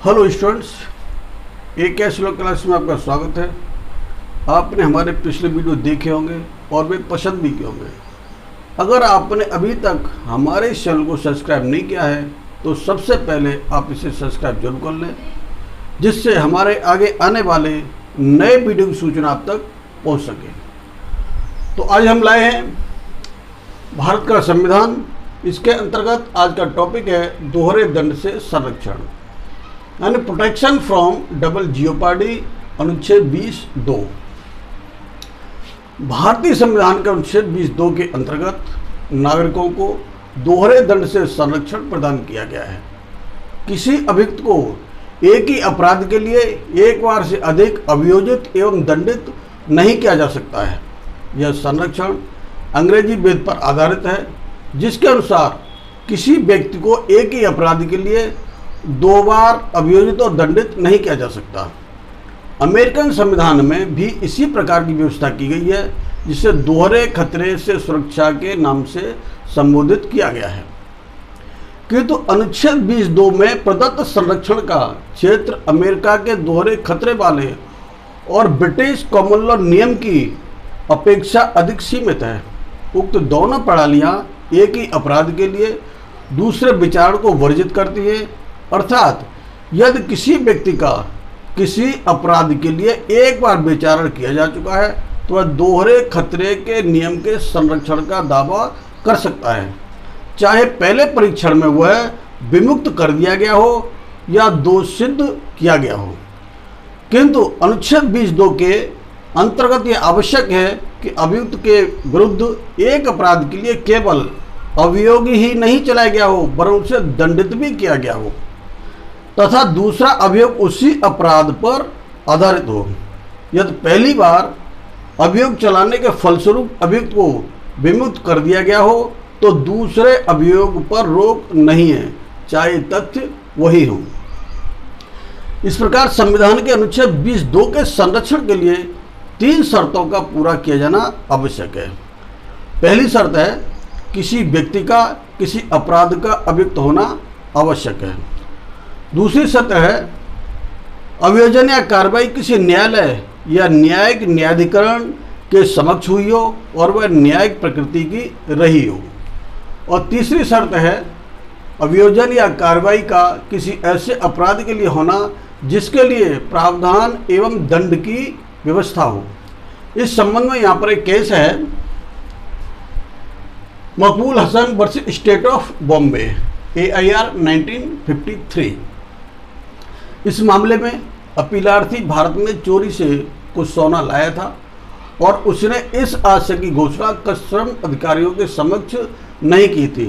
Hello students, एक श्लोक class में आपका स्वागत है। आपने हमारे पिछले वीडियो देखे होंगे और वे पसंद भी किए होंगे। अगर आपने अभी तक हमारे इस चैनल को सब्सक्राइब नहीं किया है तो सबसे पहले आप इसे सब्सक्राइब जरूर कर लें, जिससे हमारे आगे आने वाले नए वीडियो की सूचना आप तक पहुंच सके। तो आज हम लाए हैं भारत का संविधान। इसके अंतर्गत आज का टॉपिक है दोहरे दंड से संरक्षण, यानी प्रोटेक्शन फ्रॉम डबल जियोपार्डी। अनुच्छेद 20(2) भारतीय संविधान के अनुच्छेद 20(2) के अंतर्गत नागरिकों को दोहरे दंड से संरक्षण प्रदान किया गया है। किसी अभियुक्त को एक ही अपराध के लिए एक बार से अधिक अभियोजित एवं दंडित नहीं किया जा सकता है। यह संरक्षण अंग्रेजी वेद पर आधारित है, जिसके अनुसार किसी व्यक्ति को एक ही अपराध के लिए दो बार अभियोजित और दंडित नहीं किया जा सकता। अमेरिकन संविधान में भी इसी प्रकार की व्यवस्था की गई है, जिसे दोहरे खतरे से सुरक्षा के नाम से संबोधित किया गया है। किंतु अनुच्छेद 20(2) में प्रदत्त संरक्षण का क्षेत्र अमेरिका के दोहरे खतरे वाले और ब्रिटिश कॉमन लॉ नियम की अपेक्षा अधिक सीमित है। उक्त दोनों प्रणालियाँ एक ही अपराध के लिए दूसरे विचारण को वर्जित करती है, अर्थात यदि किसी व्यक्ति का किसी अपराध के लिए एक बार विचारण किया जा चुका है तो वह दोहरे खतरे के नियम के संरक्षण का दावा कर सकता है, चाहे पहले परीक्षण में वह विमुक्त कर दिया गया हो या दोष सिद्ध किया गया हो। किंतु अनुच्छेद 20(2) के अंतर्गत यह आवश्यक है कि अभियुक्त के विरुद्ध एक अपराध के लिए केवल अभियोग ही नहीं चलाया गया हो, वरन उसे दंडित भी किया गया हो तथा दूसरा अभियोग उसी अपराध पर आधारित हो। यदि पहली बार अभियोग चलाने के फलस्वरूप अभियुक्त को विमुक्त कर दिया गया हो तो दूसरे अभियोग पर रोक नहीं है, चाहे तथ्य वही हो। इस प्रकार संविधान के अनुच्छेद 20(2) के संरक्षण के लिए 3 शर्तों का पूरा किया जाना आवश्यक है। पहली शर्त है किसी व्यक्ति का किसी अपराध का अभियुक्त होना आवश्यक है। दूसरी शर्त है अभियोजन या कार्रवाई किसी न्यायालय या न्यायिक न्यायाधिकरण के समक्ष हुई हो और वह न्यायिक प्रकृति की रही हो। और तीसरी शर्त है अभियोजन या कार्रवाई का किसी ऐसे अपराध के लिए होना जिसके लिए प्रावधान एवं दंड की व्यवस्था हो। इस संबंध में यहाँ पर एक केस है, Maqbool Hasan versus state of Bombay, AIR 1953। इस मामले में अपीलार्थी भारत में चोरी से कुछ सोना लाया था और उसने इस आशय की घोषणा कस्टम अधिकारियों के समक्ष नहीं की थी।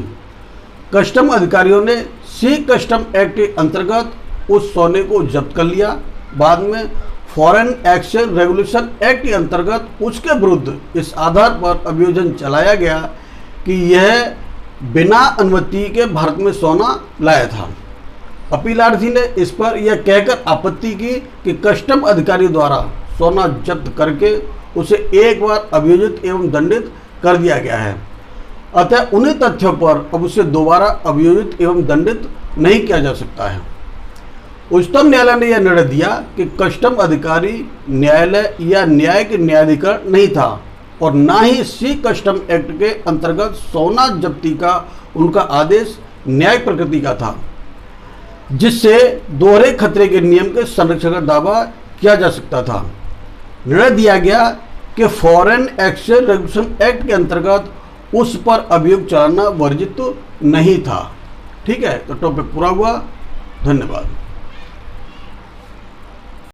कस्टम अधिकारियों ने सी कस्टम एक्ट के अंतर्गत उस सोने को जब्त कर लिया। बाद में फॉरेन एक्सचेंज रेगुलेशन एक्ट के अंतर्गत उसके विरुद्ध इस आधार पर अभियोजन चलाया गया कि यह बिना अनुमति के भारत में सोना लाया था। अपीलार्थी ने इस पर यह कहकर आपत्ति की कि कस्टम अधिकारी द्वारा सोना जब्त करके उसे एक बार अभियोजित एवं दंडित कर दिया गया है, अतः उन्हीं तथ्यों पर अब उसे दोबारा अभियोजित एवं दंडित नहीं किया जा सकता है। उच्चतम न्यायालय ने यह निर्णय दिया कि कस्टम अधिकारी न्यायालय या न्यायिक न्यायाधिकरण नहीं था और ना ही सी कस्टम एक्ट के अंतर्गत सोना जब्ती का उनका आदेश न्यायिक प्रकृति का था, जिससे दोहरे खतरे के नियम के संरक्षण का दावा किया जा सकता था। निर्णय दिया गया कि फॉरेन एक्सचेंज रेगुलेशन एक्ट के अंतर्गत उस पर अभियोग चलाना वर्जित नहीं था। ठीक है, तो टॉपिक पूरा हुआ। धन्यवाद।